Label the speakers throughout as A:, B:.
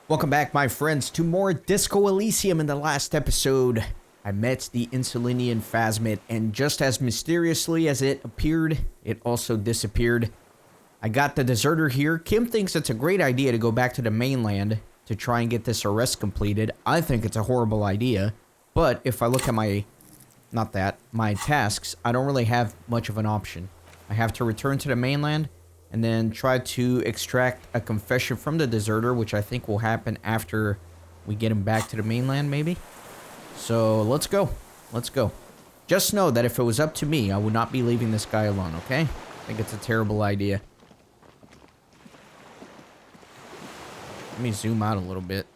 A: Welcome back, my friends, to more Disco Elysium. In the last episode, I met the Insulinian Phasmid, and just as mysteriously as it appeared, it also disappeared. I got the deserter here. Kim thinks it's a great idea to go back to the mainland to try and get this arrest completed. I think it's a horrible idea, but if I look at my tasks, I don't really have much of an option. I have to return to the mainland and then try to extract a confession from the deserter, which I think will happen after we get him back to the mainland, maybe? So, let's go. Let's go. Just know that if it was up to me, I would not be leaving this guy alone, okay? I think it's a terrible idea. Let me zoom out a little bit.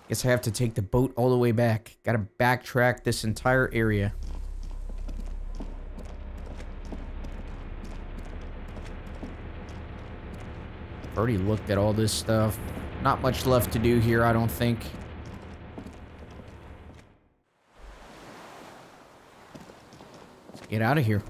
A: Guess I have to take the boat all the way back. Gotta backtrack this entire area. Already looked at all this stuff. Not much left to do here, I don't think. Let's get out of here.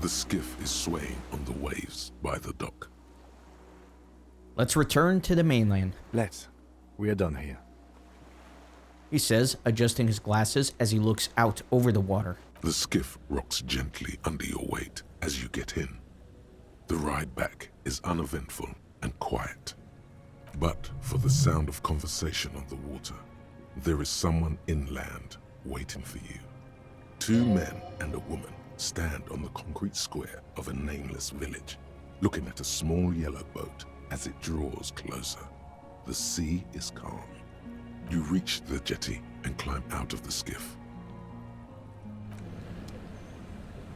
B: The skiff is swaying on the waves by the dock.
A: Let's return to the mainland.
C: Let's. We are done here.
A: He says, adjusting his glasses as he looks out over the water.
B: The skiff rocks gently under your weight as you get in. The ride back is uneventful and quiet. But for the sound of conversation on the water, there is someone inland waiting for you. Two men and a woman stand on the concrete square of a nameless village, looking at a small yellow boat as it draws closer. The sea is calm. You reach the jetty and climb out of the skiff.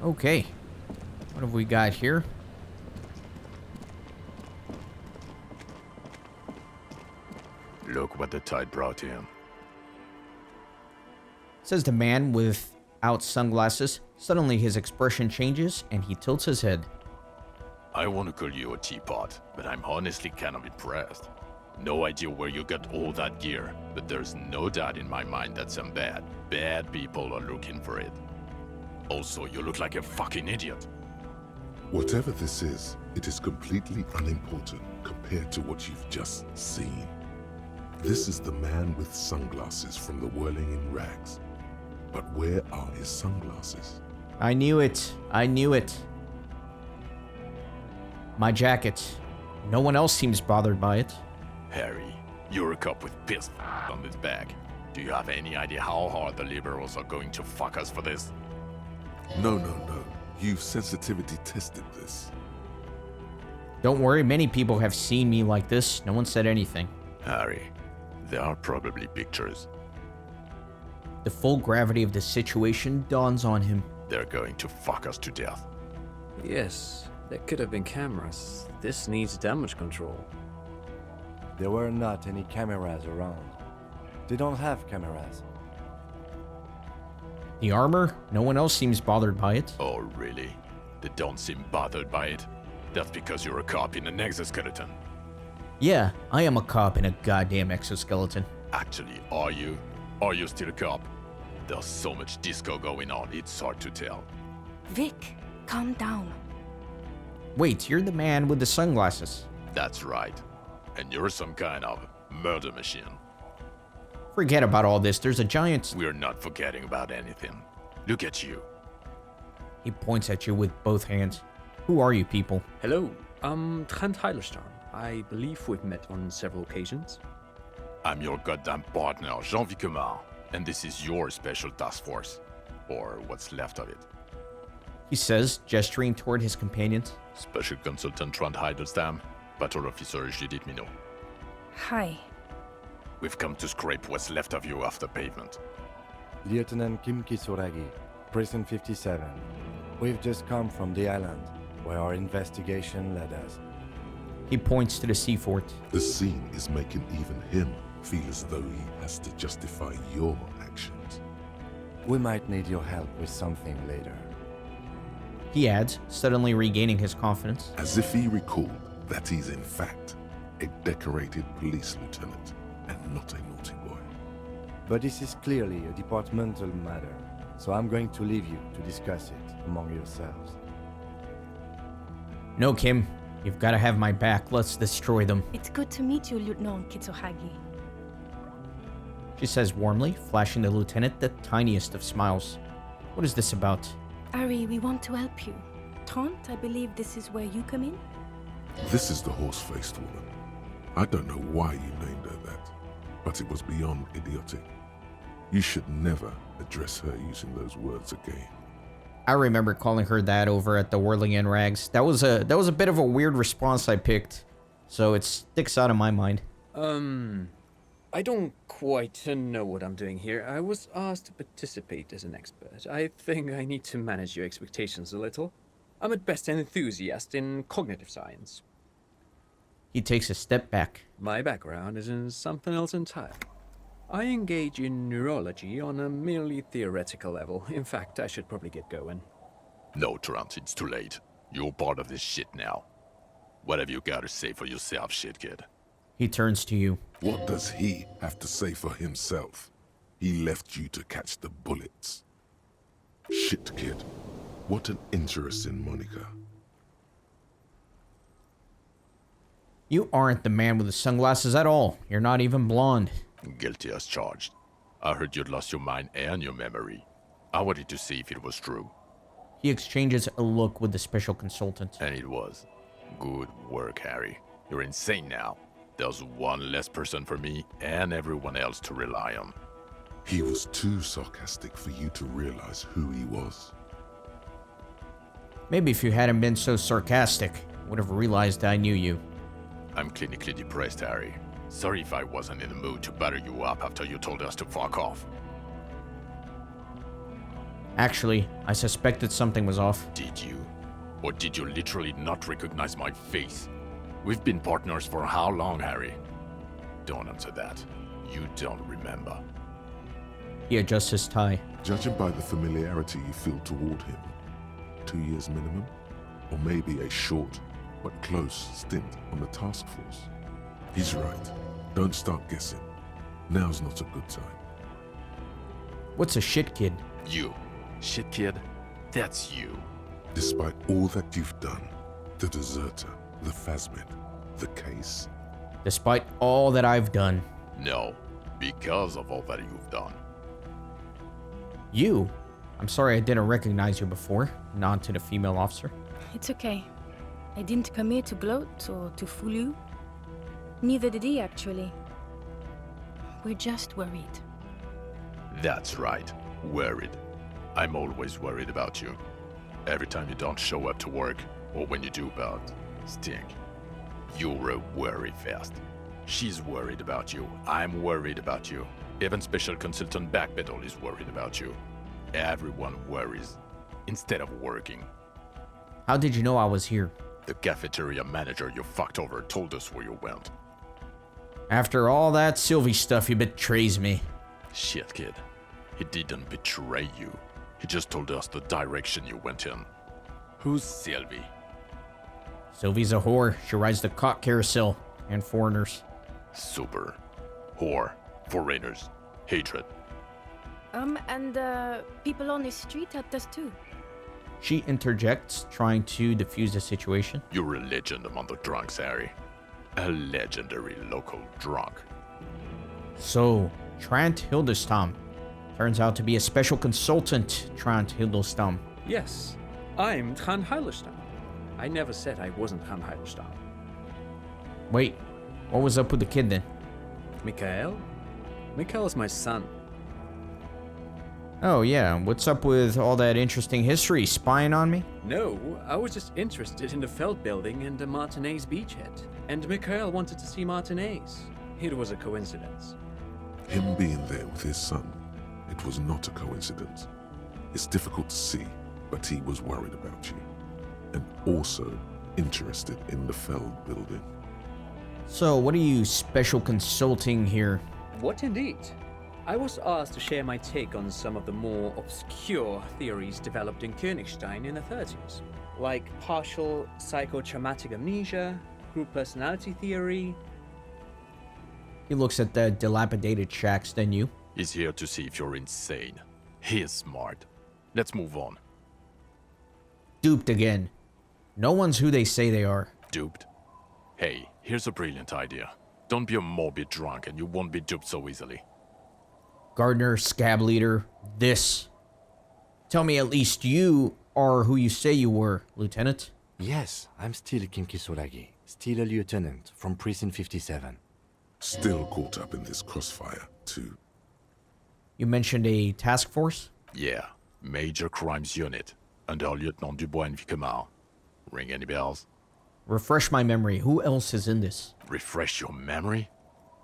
A: Okay. What have we got here?
C: Look what the tide brought him.
A: Says the man without sunglasses. Suddenly his expression changes and he tilts his head.
D: I want to call you a teapot, but I'm honestly kind of impressed. No idea where you got all that gear, but there's no doubt in my mind that some bad people are looking for it. Also, you look like a fucking idiot.
B: Whatever this is, it is completely unimportant compared to what you've just seen. This is the man with sunglasses from the Whirling in Rags. But where are his sunglasses?
A: I knew it. I knew it. My jacket. No one else seems bothered by it.
D: Harry, you're a cop with piss on his back. Do you have any idea how hard the liberals are going to fuck us for this?
B: No. You've sensitivity tested this.
A: Don't worry, many people have seen me like this. No one said anything.
D: Harry, there are probably pictures.
A: The full gravity of the situation dawns on him.
D: They're going to fuck us to death.
E: Yes, there could have been cameras. This needs damage control.
C: There were not any cameras around. They don't have cameras.
A: The armor? No one else seems bothered by it.
D: Oh, really? They don't seem bothered by it? That's because you're a cop in an exoskeleton.
A: Yeah, I am a cop in a goddamn exoskeleton.
D: Actually, are you? Are you still a cop? There's so much disco going on, it's hard to tell.
F: Vic, calm down.
A: Wait, you're the man with the sunglasses.
D: That's right. And you're some kind of murder machine.
A: Forget about all this. There's a giant...
D: We're not forgetting about anything. Look at you.
A: He points at you with both hands. Who are you people?
E: Hello, I'm Trent Heilerstorm. I believe we've met on several occasions.
D: I'm your goddamn partner, Jean-Vic Comar, and this is your special task force. Or what's left of it.
A: He says, gesturing toward his companions.
D: Special Consultant Trent Heilerstorm, Patrol Officer Judith Minot.
F: Hi.
D: We've come to scrape what's left of you off the pavement.
C: Lieutenant Kim Kitsuragi, Prison 57. We've just come from the island, where our investigation led us.
A: He points to the sea fort.
B: The scene is making even him feel as though he has to justify your actions.
C: We might need your help with something later.
A: He adds, suddenly regaining his confidence.
B: As if he recalled that he's in fact a decorated police lieutenant and not a naughty boy.
C: But this is clearly a departmental matter, so I'm going to leave you to discuss it among yourselves.
A: No, Kim. You've got to have my back. Let's destroy them.
F: It's good to meet you, Lieutenant Kitsuragi.
A: She says warmly, flashing the lieutenant the tiniest of smiles. What is this about?
F: Ari, we want to help you. Taunt, I believe this is where you come in?
B: This is the horse-faced woman. I don't know why you named her that, but it was beyond idiotic. You should never address her using those words again.
A: I remember calling her that over at the Whirling in Rags. That was a bit of a weird response I picked, so it sticks out in my mind.
E: I don't quite know what I'm doing here. I was asked to participate as an expert. I think I need to manage your expectations a little. I'm at best an enthusiast in cognitive science.
A: He takes a step back.
E: My background is in something else entirely. I engage in neurology on a merely theoretical level. In fact, I should probably get going.
D: No, Trant, it's too late. You're part of this shit now. What have you got to say for yourself, shit kid?
A: He turns to you.
B: What does he have to say for himself? He left you to catch the bullets. Shit, kid. What an interesting moniker.
A: You aren't the man with the sunglasses at all. You're not even blonde.
D: Guilty as charged. I heard you'd lost your mind and your memory. I wanted to see if it was true.
A: He exchanges a look with the special consultant.
D: And it was. Good work, Harry. You're insane now. There's one less person for me and everyone else to rely on.
B: He was too sarcastic for you to realize who he was.
A: Maybe if you hadn't been so sarcastic, I would have realized I knew you.
D: I'm clinically depressed, Harry. Sorry if I wasn't in the mood to batter you up after you told us to fuck off.
A: Actually, I suspected something was off.
D: Did you? Or did you literally not recognize my face? We've been partners for how long, Harry? Don't answer that. You don't remember.
A: He adjusts his tie.
B: Judging by the familiarity you feel toward him, 2 years minimum, or maybe a short but close stint on the task force. He's right. Don't start guessing. Now's not a good time.
A: What's a shit kid?
D: You. Shit kid. That's you.
B: Despite all that you've done, the deserter, the phasmid, the case.
A: Despite all that I've done.
D: No. Because of all that you've done.
A: You? I'm sorry I didn't recognize you before. Nod to the female officer.
F: It's okay. I didn't come here to gloat or to fool you. Neither did he, actually. We're just worried.
D: That's right. Worried. I'm always worried about you. Every time you don't show up to work, or when you do but stink. You're a worry fest. She's worried about you. I'm worried about you. Even Special Consultant Backpedal is worried about you. Everyone worries instead of working.
A: How did you know I was here?
D: The cafeteria manager you fucked over told us where you went.
A: After all that Sylvie stuff, he betrays me.
D: Shit, kid. He didn't betray you. He just told us the direction you went in. Who's Sylvie?
A: Sylvie's a whore. She rides the cock carousel. And foreigners.
D: Super. Whore. Foreigners. Hatred.
F: And people on the street helped us too.
A: She interjects, trying to defuse the situation.
D: You're a legend among the drunks, Harry. A legendary local drunk.
A: So, Trant Hildestam. Turns out to be a special consultant, Trant Hildestam.
E: Yes, I'm Trant Hildestam. I never said I wasn't Trant Hildestam.
A: Wait, what was up with the kid then?
E: Mikhail? Mikhail is my son.
A: Oh yeah, what's up with all that interesting history spying on me?
E: No, I was just interested in the Feld building and the Martinez beachhead. And Mikhail wanted to see Martinez. It was a coincidence.
B: Him being there with his son, it was not a coincidence. It's difficult to see, but he was worried about you. And also interested in the Feld building.
A: So, what are you special consulting here?
E: What indeed? I was asked to share my take on some of the more obscure theories developed in Königstein in the 30s, like partial psychotraumatic amnesia, group personality theory.
A: He looks at the dilapidated shacks, then you.
D: He's here to see if you're insane. He is smart. Let's move on.
A: Duped again. No one's who they say they are.
D: Duped? Hey, here's a brilliant idea. Don't be a morbid drunk and you won't be duped so easily.
A: Gardener, scab leader, this. Tell me at least you are who you say you were, Lieutenant.
C: Yes, I'm still Kim Kitsuragi, still a lieutenant from Precinct 57.
B: Still caught up in this crossfire, too.
A: You mentioned a task force?
D: Yeah, Major Crimes Unit, under Lieutenant Dubois and Vicomar. Ring any bells?
A: Refresh my memory. Who else is in this?
D: Refresh your memory?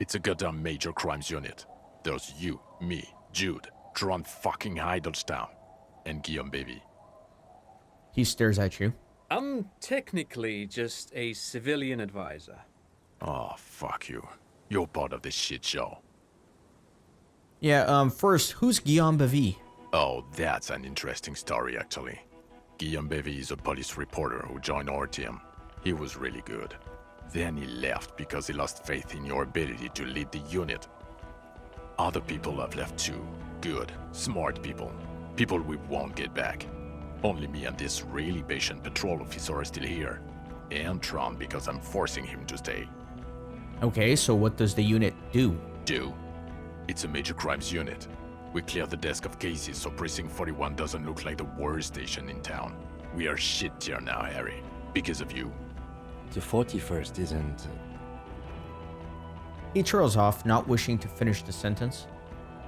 D: It's a goddamn Major Crimes Unit. There's you, me, Jude, Tron fucking Heidelstown, and Guillaume Baby.
A: He stares at you.
E: I'm technically just a civilian advisor.
D: Oh, fuck you. You're part of this shit show.
A: Yeah, first, who's Guillaume Bavy?
D: Oh, that's an interesting story, actually. Guillaume Bevy is a police reporter who joined our team. He was really good. Then he left because he lost faith in your ability to lead the unit. Other people have left too. Good, smart people. People we won't get back. Only me and this really patient patrol officer are still here. And Tron because I'm forcing him to stay.
A: Okay, so what does the unit do?
D: It's a major crimes unit. We clear the desk of cases so Precinct 41 doesn't look like the worst station in town. We are shit tier now, Harry. Because of you.
C: The 41st isn't...
A: He trails off, not wishing to finish the sentence.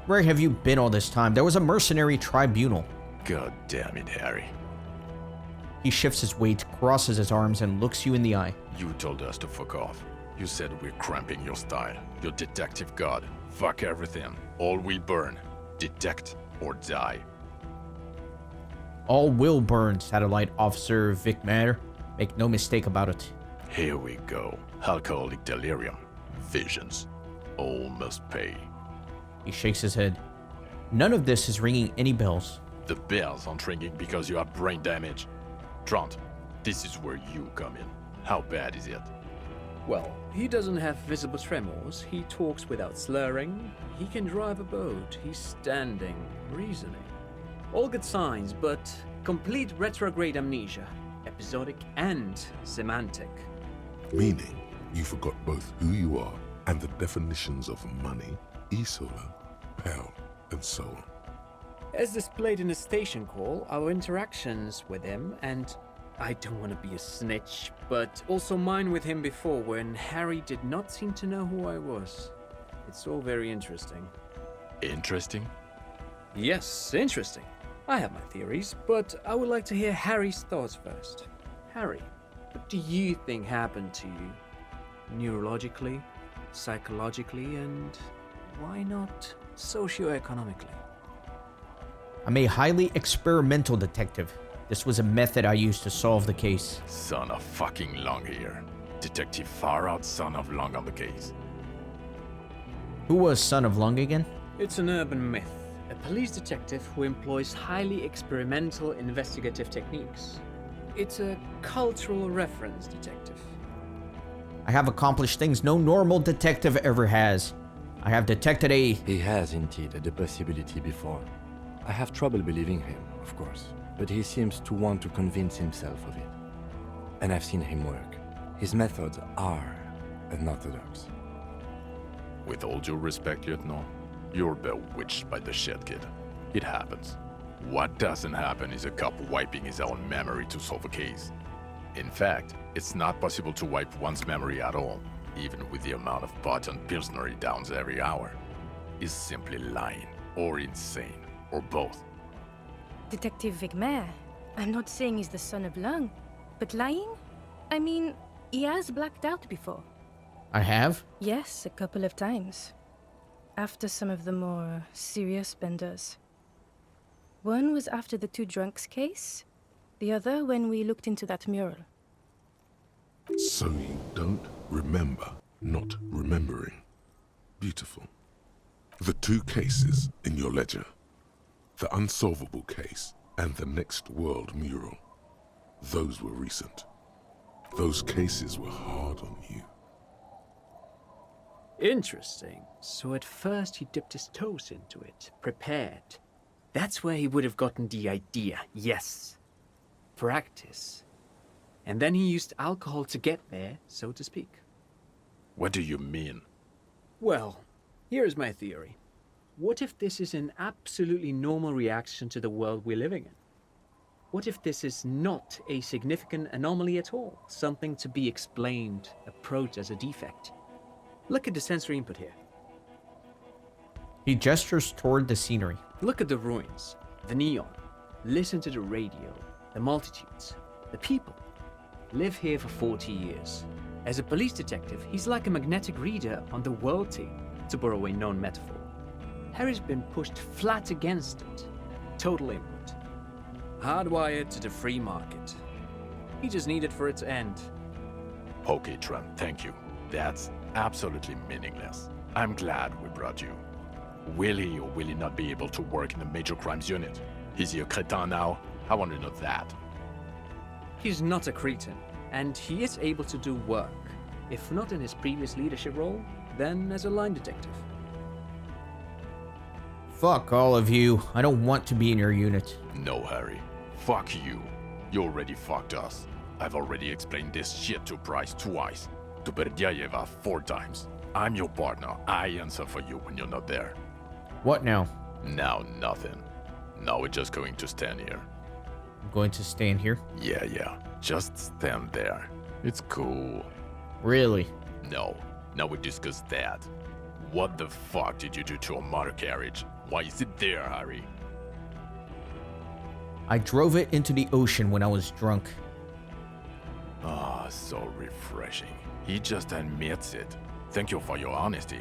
A: Where have you been all this time? There was a mercenary tribunal.
D: God damn it, Harry.
A: He shifts his weight, crosses his arms, and looks you in the eye.
D: You told us to fuck off. You said we're cramping your style. Your detective god. Fuck everything. All we burn. Detect or die.
A: All will burn, Satellite Officer Vic Matter. Make no mistake about it.
D: Here we go. Alcoholic delirium. Visions. All must pay.
A: He shakes his head. None of this is ringing any bells.
D: The bells aren't ringing because you have brain damage. Trant, this is where you come in. How bad is it?
E: Well, he doesn't have visible tremors, he talks without slurring, he can drive a boat, he's standing, reasoning. All good signs, but complete retrograde amnesia, episodic and semantic.
B: Meaning, you forgot both who you are and the definitions of money, Isola, Pell, and so on.
E: As displayed in a station call, our interactions with him, and I don't want to be a snitch, but also mine with him before when Harry did not seem to know who I was. It's all very interesting.
D: Interesting?
E: Yes, interesting. I have my theories, but I would like to hear Harry's thoughts first. Harry, what do you think happened to you? Neurologically, psychologically, and why not socioeconomically?
A: I'm a highly experimental detective. This was a method I used to solve the case.
D: Son of fucking Long here. Detective Far Out, son of Long on the case.
A: Who was Son of Lung again?
E: It's an urban myth. A police detective who employs highly experimental investigative techniques. It's a cultural reference detective.
A: I have accomplished things no normal detective ever has. I have detected a...
C: He has indeed the possibility before. I have trouble believing him, of course, but he seems to want to convince himself of it. And I've seen him work. His methods are unorthodox.
D: With all due respect, Lieutenant, you're bewitched by the shit, kid. It happens. What doesn't happen is a cop wiping his own memory to solve a case. In fact, it's not possible to wipe one's memory at all, even with the amount of pot and Pilsner he downs every hour. He's simply lying, or insane, or both.
F: Detective Vigmer, I'm not saying he's the son of Lung, but lying? I mean, he has blacked out before.
A: I have?
F: Yes, a couple of times. After some of the more serious benders. One was after the two drunks case, the other when we looked into that mural.
B: So you don't remember not remembering. Beautiful. The two cases in your ledger. The unsolvable case and the Next World mural. Those were recent. Those cases were hard on you.
E: Interesting. So at first he dipped his toes into it, prepared. That's where he would have gotten the idea, yes. practice. And then he used alcohol to get there, so to speak.
D: What do you mean?
E: Well, here's my theory. What if this is an absolutely normal reaction to the world we're living in? What if this is not a significant anomaly at all? Something to be explained, approached as a defect? Look at the sensory input here.
A: He gestures toward the scenery.
E: Look at the ruins, the neon. Listen to the radio, the multitudes, the people. Live here for 40 years. As a police detective, he's like a magnetic reader on the world team, to borrow a known metaphor. Harry's been pushed flat against it. Total input. Hardwired to the free market. He just needed for it to end.
D: Okay, Trent, thank you. That's absolutely meaningless. I'm glad we brought you. Will he or will he not be able to work in the major crimes unit? Is he a cretin now? I want to know that.
E: He's not a cretin, and he is able to do work. If not in his previous leadership role, then as a line detective.
A: Fuck all of you. I don't want to be in your unit.
D: No, Harry. Fuck you. You already fucked us. I've already explained this shit to Bryce twice. To Berdyayeva 4 times. I'm your partner. I answer for you when you're not there.
A: What now?
D: Now nothing. Now we're just going to stand here.
A: I'm going to stand here?
D: Yeah. Just stand there. It's cool.
A: Really?
D: No. Now we discuss that. What the fuck did you do to a motor carriage? Why is it there, Harry?
A: I drove it into the ocean when I was drunk.
D: Ah, so refreshing. He just admits it. Thank you for your honesty.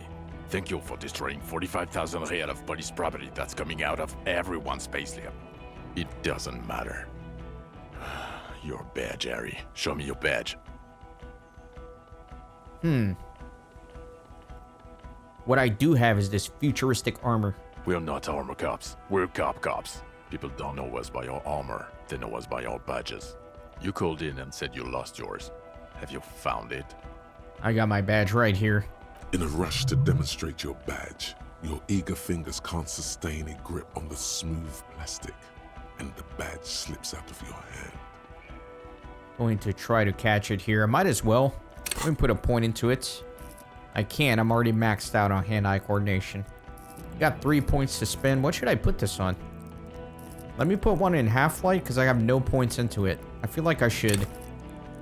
D: Thank you for destroying 45,000 real of police property that's coming out of everyone's payslip. It doesn't matter. Your badge, Harry. Show me your badge.
A: What I do have is this futuristic armor.
D: We're not armor cops. We're cops. People don't know us by our armor. They know us by our badges. You called in and said you lost yours. Have you found it?
A: I got my badge right here.
B: In a rush to demonstrate your badge, your eager fingers can't sustain a grip on the smooth plastic, and the badge slips out of your hand.
A: Going to try to catch it here. I might as well. Let me put a point into it. I can't. I'm already maxed out on hand-eye coordination. Got 3 points to spend. What should I put this on? Let me put one in half-light because I have no points into it. I feel like I should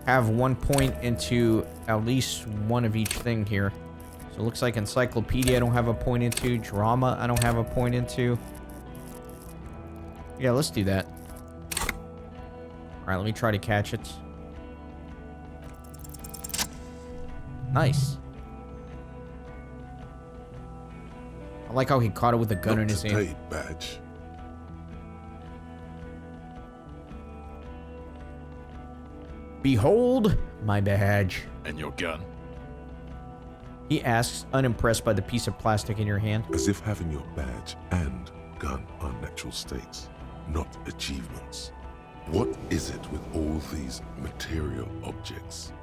A: have 1 point into at least one of each thing here. So it looks like encyclopedia I don't have a point into. Drama I don't have a point into. Yeah, let's do that. Alright, let me try to catch it. Nice. I like how he caught it with a gun in his hand.
B: Not today, badge.
A: Behold my badge.
D: And your gun?
A: He asks, unimpressed by the piece of plastic in your hand.
B: As if having your badge and gun are natural states, not achievements. What is it with all these material objects?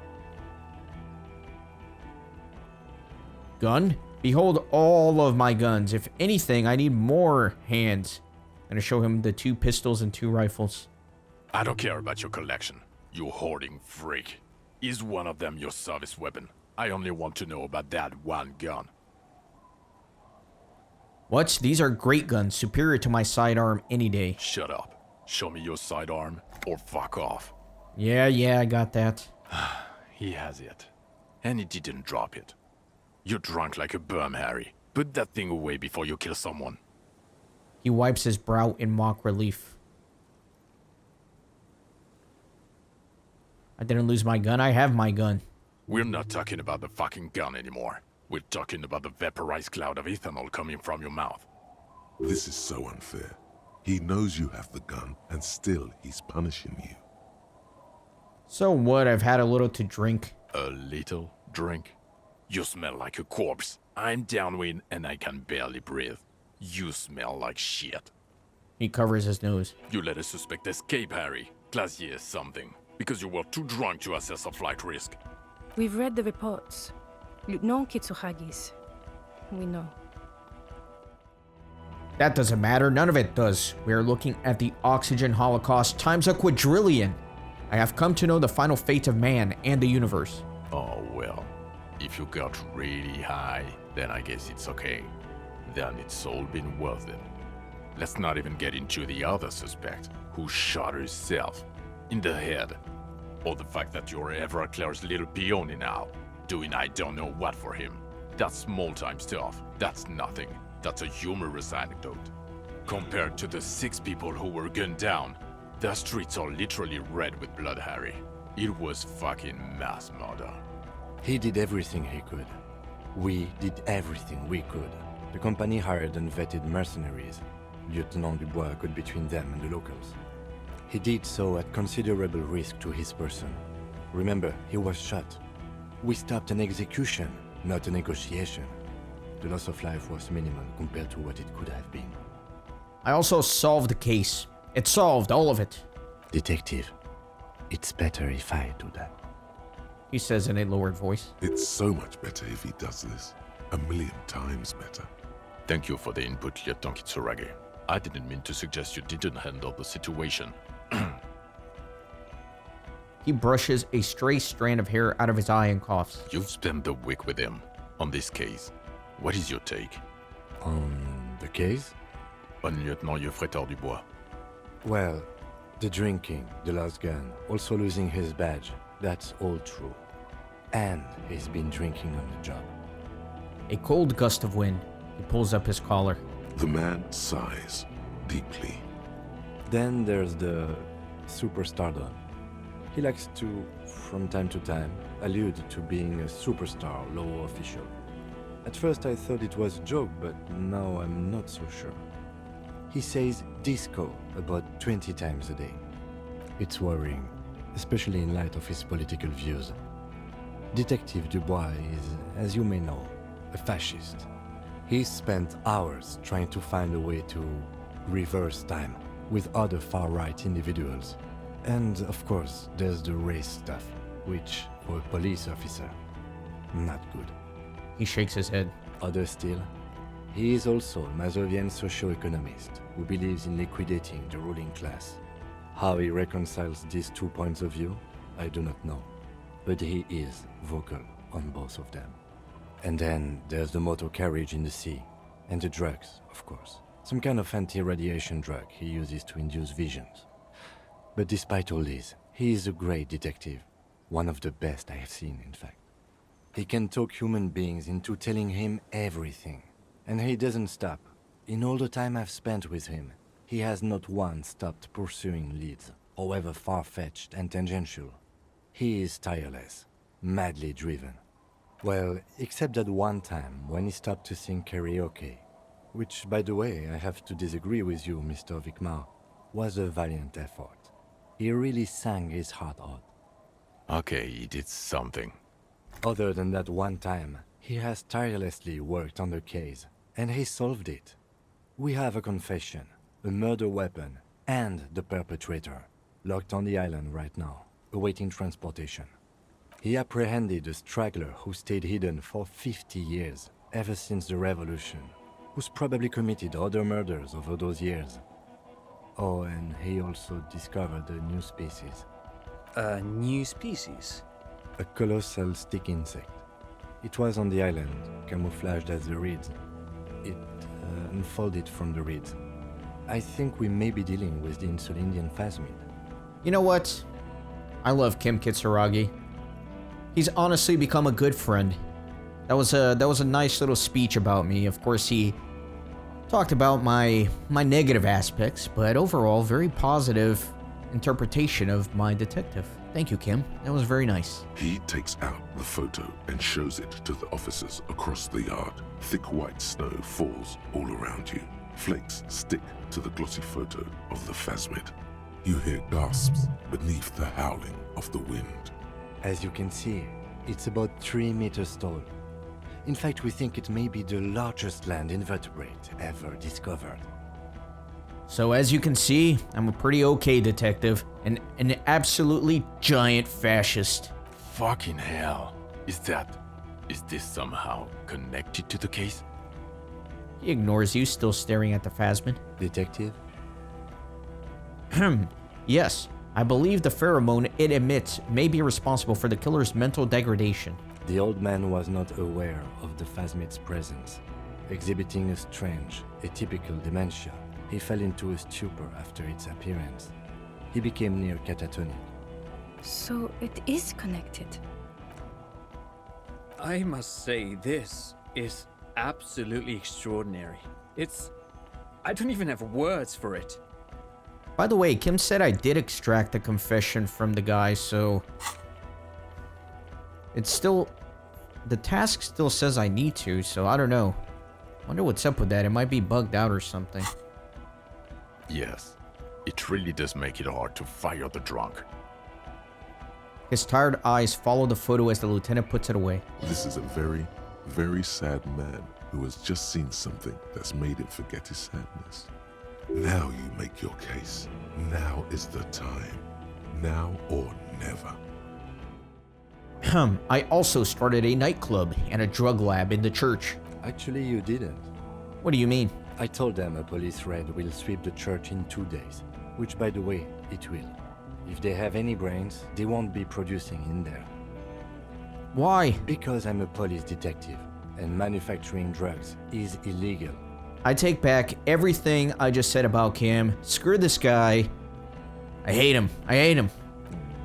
A: Gun? Behold all of my guns. If anything, I need more hands. I'm gonna show him the 2 pistols and 2 rifles.
D: I don't care about your collection. You hoarding freak. Is one of them your service weapon? I only want to know about that one gun.
A: What? These are great guns, superior to my sidearm any day.
D: Shut up. Show me your sidearm, or fuck off.
A: Yeah, I got that.
D: He has it. And he didn't drop it. You're drunk like a bum, Harry. Put that thing away before you kill someone.
A: He wipes his brow in mock relief. I didn't lose my gun. I have my gun.
D: We're not talking about the fucking gun anymore. We're talking about the vaporized cloud of ethanol coming from your mouth.
B: This is so unfair. He knows you have the gun, and still he's punishing you.
A: So what? I've had a little to drink.
D: A little drink? You smell like a corpse. I'm downwind and I can barely breathe. You smell like shit.
A: He covers his nose.
D: You let a suspect escape, Harry. Glacier something. Because you were too drunk to assess a flight risk.
F: We've read the reports. Lieutenant Kitsuragi's. We know.
A: That doesn't matter. None of it does. We are looking at the oxygen holocaust times a quadrillion. I have come to know the final fate of man and the universe.
D: Oh well, if you got really high, then I guess it's okay. Then it's all been worth it. Let's not even get into the other suspect, who shot herself in the head. Or the fact that you're Everclear's little peony now, doing I don't know what for him. That's small-time stuff. That's nothing. That's a humorous anecdote. Compared to the 6 people who were gunned down, the streets are literally red with blood, Harry. It was fucking mass murder.
C: He did everything he could. We did everything we could. The company hired and vetted mercenaries. Lieutenant Dubois got between them and the locals. He did so at considerable risk to his person. Remember, he was shot. We stopped an execution, not a negotiation. The loss of life was minimal compared to what it could have been.
A: I also solved the case. It solved all of it,
C: Detective, it's better if I do that.
A: he says in a lowered voice.
B: It's so much better if he does this. 1,000,000 times better.
D: Thank you for the input, Lieutenant Kitsuragi. I didn't mean to suggest you didn't handle the situation.
A: He brushes a stray strand of hair out of his eye and coughs.
D: You've spent the week with him on this case. What is your take?
C: On the case?
D: On Lieutenant Geoffrey Dubois.
C: Well, the drinking, the lost gun, also losing his badge, that's all true. And he's been drinking on the job.
A: A cold gust of wind. He pulls up his collar.
B: The man sighs deeply.
C: Then there's the superstardom. He likes to, from time to time, allude to being a superstar law official. At first I thought it was a joke, but now I'm not so sure. He says disco about 20 times a day. It's worrying, especially in light of his political views. Detective Dubois is, as you may know, a fascist. He's spent hours trying to find a way to reverse time with other far-right individuals. And of course, there's the race stuff, which, for a police officer, not good.
A: He shakes his head.
C: Other still, he is also a Mazovian socio-economist who believes in liquidating the ruling class. How he reconciles these 2 points of view, I do not know. But he is vocal on both of them. And then there's the motor carriage in the sea, and the drugs, of course. Some kind of anti-radiation drug he uses to induce visions. But despite all this, he is a great detective. One of the best I have seen, in fact. He can talk human beings into telling him everything. And he doesn't stop. In all the time I've spent with him, he has not once stopped pursuing leads, however far-fetched and tangential. He is tireless, madly driven. Well, except that one time when he stopped to sing karaoke, which, by the way, I have to disagree with you, Mr. Vicmar, was a valiant effort. He really sang his heart out.
D: Okay, he did something.
C: Other than that one time, he has tirelessly worked on the case, and he solved it. We have a confession, a murder weapon, and the perpetrator, locked on the island right now, awaiting transportation. He apprehended a straggler who stayed hidden for 50 years, ever since the revolution, who's probably committed other murders over those years. Oh, and he also discovered a new species.
E: A new species?
C: A colossal stick insect. It was on the island, camouflaged as the reeds. It unfolded from the reeds. I think we may be dealing with the Insulindian phasmid.
A: You know what? I love Kim Kitsuragi. He's honestly become a good friend. That was a nice little speech about me. Of course, he talked about my negative aspects, but overall, very positive interpretation of my detective. Thank you, Kim. That was very nice.
B: He takes out the photo and shows it to the officers across the yard. Thick white snow falls all around you. Flakes stick to the glossy photo of the phasmid. You hear gasps beneath the howling of the wind.
C: As you can see, it's about 3 meters tall. In fact, we think it may be the largest land invertebrate ever discovered.
A: So as you can see, I'm a pretty okay detective and an absolutely giant fascist.
D: Fucking hell. Is this somehow connected to the case?
A: He ignores you, still staring at the phasmid.
C: Detective?
A: Yes, I believe the pheromone it emits may be responsible for the killer's mental degradation.
C: The old man was not aware of the phasmid's presence. Exhibiting a strange, atypical dementia, he fell into a stupor after its appearance. He became near catatonic.
F: So it is connected.
E: I must say, this is absolutely extraordinary. I don't even have words for it.
A: By the way, Kim said I did extract the confession from the guy, so... It's still... The task still says I need to, so I don't know. Wonder what's up with that. It might be bugged out or something.
D: Yes, it really does make it hard to fire the drunk.
A: His tired eyes follow the photo as the lieutenant puts it away.
B: This is a very, very sad man who has just seen something that's made him forget his sadness. Now you make your case. Now is the time. Now or never.
A: I also started a nightclub and a drug lab in the church.
C: Actually, you didn't.
A: What do you mean?
C: I told them a police raid will sweep the church in 2 days, which, by the way, it will. If they have any brains, they won't be producing in there.
A: Why?
C: Because I'm a police detective, and manufacturing drugs is illegal.
A: I take back everything I just said about Kim. Screw this guy. I hate him. I hate him.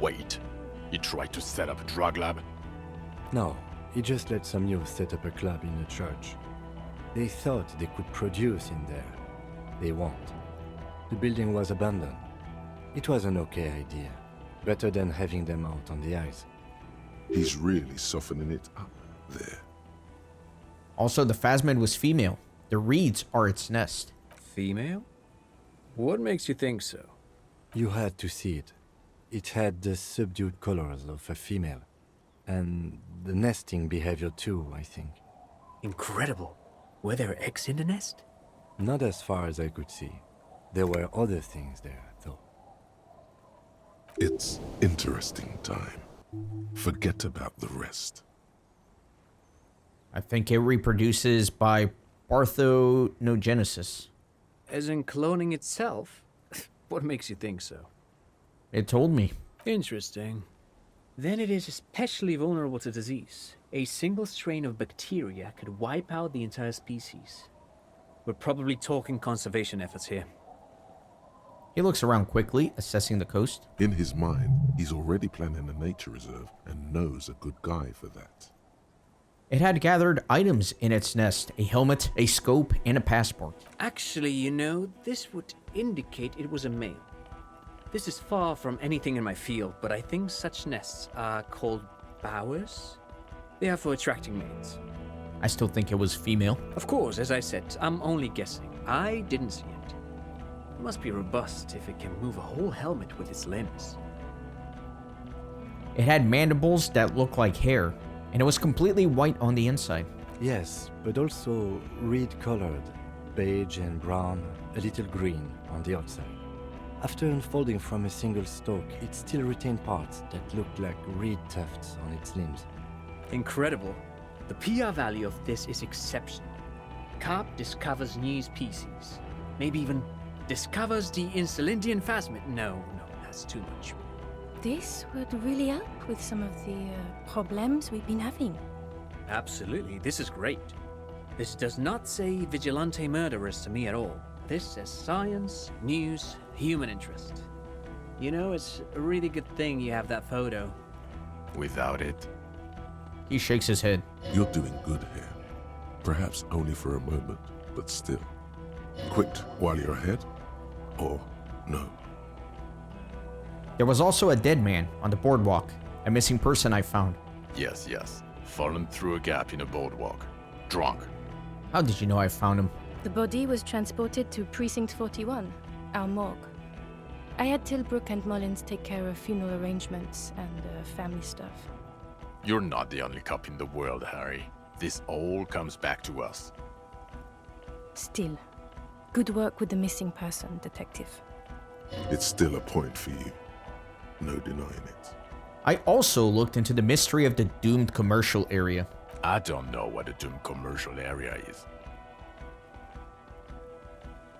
D: Wait, he tried to set up a drug lab?
C: No, he just let some youth set up a club in a church. They thought they could produce in there. They won't. The building was abandoned. It was an okay idea. Better than having them out on the ice.
B: He's really softening it up there.
A: Also, the phasmid was female. The reeds are its nest.
E: Female? What makes you think so?
C: You had to see it. It had the subdued colors of a female. And the nesting behavior too, I think.
E: Incredible. Were there eggs in the nest?
C: Not as far as I could see. There were other things there, though.
B: It's interesting time. Forget about the rest.
A: I think it reproduces by parthenogenesis.
E: As in cloning itself? What makes you think so?
A: It told me.
E: Interesting. Then it is especially vulnerable to disease. A single strain of bacteria could wipe out the entire species. We're probably talking conservation efforts here.
A: He looks around quickly, assessing the coast.
B: In his mind, he's already planning a nature reserve and knows a good guy for that.
A: It had gathered items in its nest, a helmet, a scope, and a passport.
E: Actually, you know, this would indicate it was a male. This is far from anything in my field, but I think such nests are called bowers. They are for attracting mates.
A: I still think it was female.
E: Of course, as I said, I'm only guessing. I didn't see it. It must be robust if it can move a whole helmet with its limbs.
A: It had mandibles that looked like hair, and it was completely white on the inside.
C: Yes, but also reed-colored, beige and brown, a little green on the outside. After unfolding from a single stalk, it still retained parts that looked like reed tufts on its limbs.
E: Incredible. The PR value of this is exceptional. Carp discovers new species. Maybe even discovers the Insulindian phasmid. No, that's too much.
F: This would really help with some of the problems we've been having.
E: Absolutely, this is great. This does not say vigilante murderers to me at all. This says science, news, human interest. You know, it's a really good thing you have that photo.
D: Without it,
A: He shakes his head.
B: You're doing good here. Perhaps only for a moment, but still. Quit while you're ahead? Or no?
A: There was also a dead man on the boardwalk, a missing person I found.
D: yes, fallen through a gap in a boardwalk. Drunk.
A: How did you know I found him?
F: The body was transported to Precinct 41, our morgue. I had Tilbrook and Mullins take care of funeral arrangements and family stuff.
D: You're not the only cop in the world, Harry. This all comes back to us.
F: Still, good work with the missing person, Detective.
B: It's still a point for you. No denying it.
A: I also looked into the mystery of the doomed commercial area.
D: I don't know what a doomed commercial area is.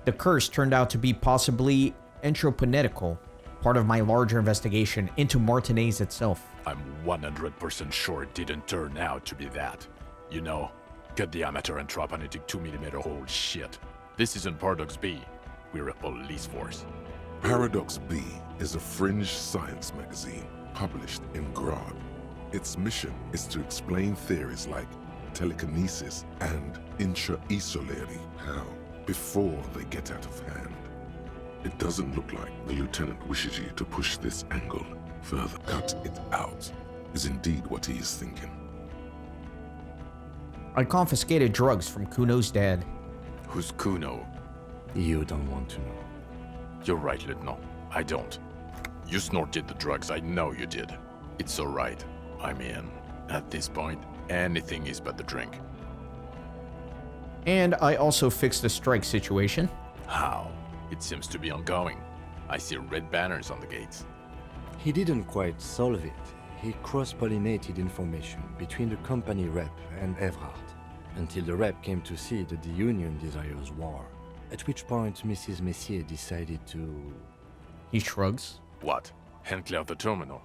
A: The curse turned out to be possibly entroponetical, part of my larger investigation into Martinez itself.
D: I'm 100% sure it didn't turn out to be that. You know, cut the amateur anthroponetic 2mm hole shit. This isn't Paradox B. We're a police force.
B: Paradox B is a fringe science magazine published in Grad. Its mission is to explain theories like telekinesis and intra-esoleri power before they get out of hand. It doesn't look like the Lieutenant wishes you to push this angle further. Cut it out is indeed what he is thinking.
A: I confiscated drugs from Kuno's dad.
D: Who's Kuno?
C: You don't want to know.
D: You're right, Lieutenant. I don't. You snorted the drugs, I know you did. It's alright. I mean, at this point, anything is but the drink.
A: And I also fixed the strike situation.
D: How? It seems to be ongoing. I see red banners on the gates.
C: He didn't quite solve it. He cross-pollinated information between the company rep and Evrard, until the rep came to see that the Union desires war, at which point Mrs. Messier decided to...
A: He shrugs.
D: What? Hand clear the terminal?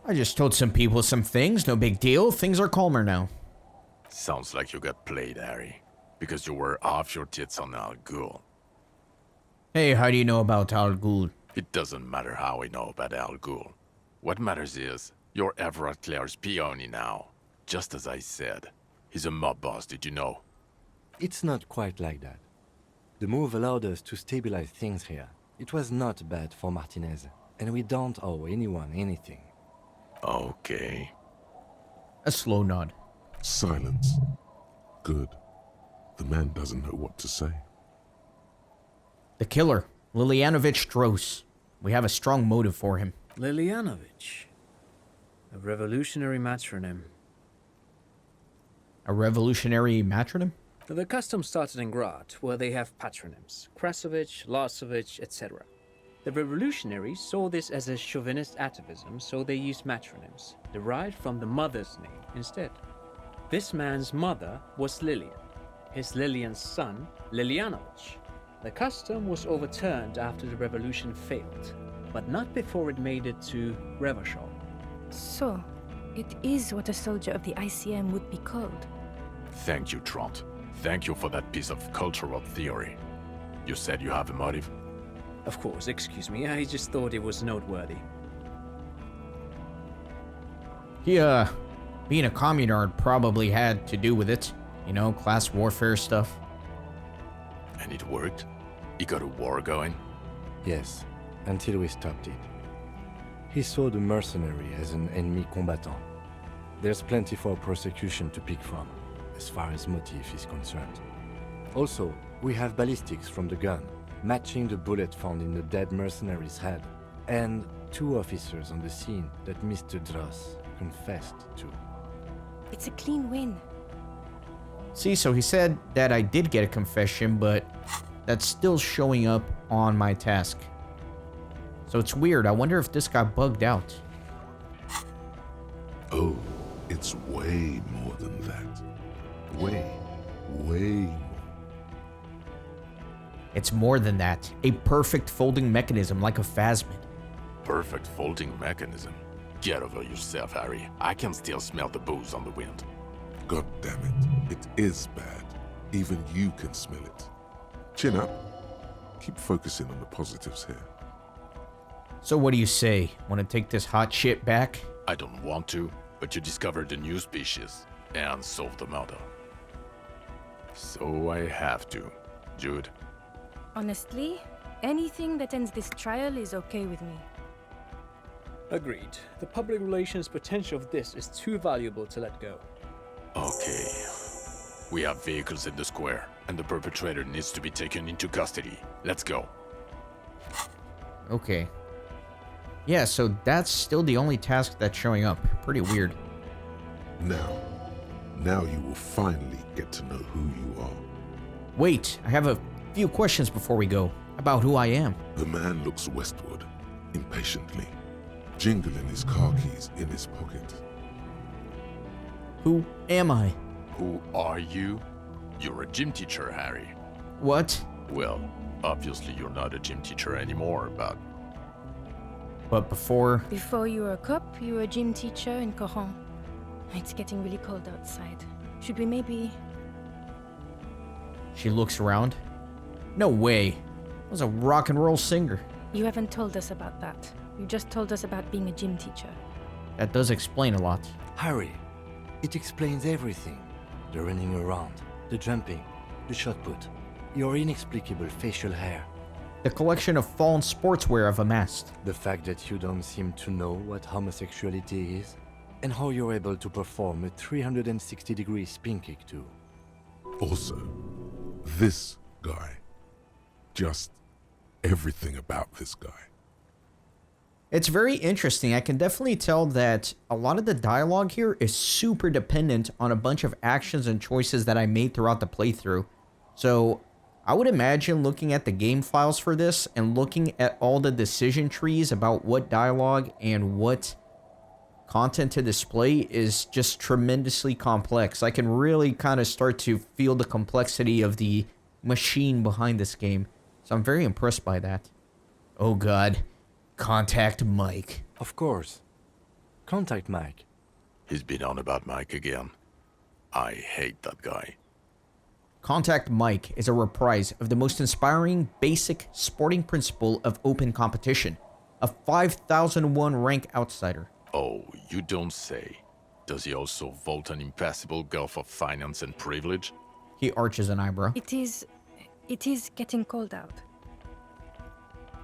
A: I just told some people some things, no big deal. Things are calmer now.
D: Sounds like you got played, Harry. Because you were off your tits on Al Ghul.
A: Hey, how do you know about Al Ghul?
D: It doesn't matter how we know about Al Ghul. What matters is, you're Everett Claire's peony now. Just as I said. He's a mob boss, did you know?
C: It's not quite like that. The move allowed us to stabilize things here. It was not bad for Martinez, and we don't owe anyone anything.
D: Okay.
A: A slow nod.
B: Silence. Good. The man doesn't know what to say.
A: The killer, Lilianovich Dros. We have a strong motive for him.
E: Lilianovich. A revolutionary matronym.
A: A revolutionary matronym?
E: The custom started in Grad, where they have patronyms. Krasovich, Lasovich, etc. The revolutionaries saw this as a chauvinist atavism, so they used matronyms, derived from the mother's name instead. This man's mother was Lilian. His Lilian's son, Lilianovich. The custom was overturned after the revolution failed, but not before it made it to Revachol.
F: So, it is what a soldier of the ICM would be called.
D: Thank you, Trant. Thank you for that piece of cultural theory. You said you have a motive?
E: Of course, excuse me, I just thought it was noteworthy.
A: He, being a communard probably had to do with it. You know, class warfare stuff.
D: And it worked? He got a war going?
C: Yes, until we stopped it. He saw the mercenary as an ennemi combatant. There's plenty for prosecution to pick from, as far as motive is concerned. Also, we have ballistics from the gun, matching the bullet found in the dead mercenary's head, and 2 officers on the scene that Mr. Dross confessed to.
F: It's a clean win.
A: See, so he said that I did get a confession, but that's still showing up on my task. So it's weird. I wonder if this got bugged out.
B: Oh, it's way more than that. Way more.
A: It's more than that. A perfect folding mechanism like a phasmid.
D: Perfect folding mechanism. Get over yourself, Harry. I can still smell the booze on the wind.
B: God damn it. It is bad. Even you can smell it. Chin up. Keep focusing on the positives here.
A: So what do you say? Want to take this hot shit back?
D: I don't want to, but you discovered a new species and solved the murder. So I have to. Jude.
F: Honestly, anything that ends this trial is okay with me.
E: Agreed. The public relations potential of this is too valuable to let go.
D: Okay. We have vehicles in the square, and the perpetrator needs to be taken into custody. Let's go.
A: Okay. Yeah, so that's still the only task that's showing up. Pretty weird.
B: Now you will finally get to know who you are.
A: Wait, I have a few questions before we go. About who I am.
B: The man looks westward, impatiently, jingling his car keys in his pocket.
A: Who am I?
D: Who are you? You're a gym teacher, Harry.
A: What?
D: Well, obviously you're not a gym teacher anymore,
A: But before...
F: Before you were a cop, you were a gym teacher in Coron. It's getting really cold outside. Should we maybe...
A: She looks around. No way. I was a rock and roll singer.
F: You haven't told us about that. You just told us about being a gym teacher.
A: That does explain a lot.
C: Harry, it explains everything. The running around, the jumping, the shot put, your inexplicable facial hair.
A: The collection of fallen sportswear I've amassed.
C: The fact that you don't seem to know what homosexuality is, and how you're able to perform a 360-degree spin kick too.
B: Also, this guy. Just everything about this guy.
A: It's very interesting. I can definitely tell that a lot of the dialogue here is super dependent on a bunch of actions and choices that I made throughout the playthrough. So I would imagine looking at the game files for this and looking at all the decision trees about what dialogue and what content to display is just tremendously complex. I can really kind of start to feel the complexity of the machine behind this game. So I'm very impressed by that. Oh god. Contact Mike.
C: Of course. Contact Mike.
D: He's been on about Mike again. I hate that guy.
A: Contact Mike is a reprise of the most inspiring basic sporting principle of open competition. A 5001 rank outsider.
D: Oh, you don't say. Does he also vault an impassable gulf of finance and privilege?
A: He arches an eyebrow.
F: It is getting cold out.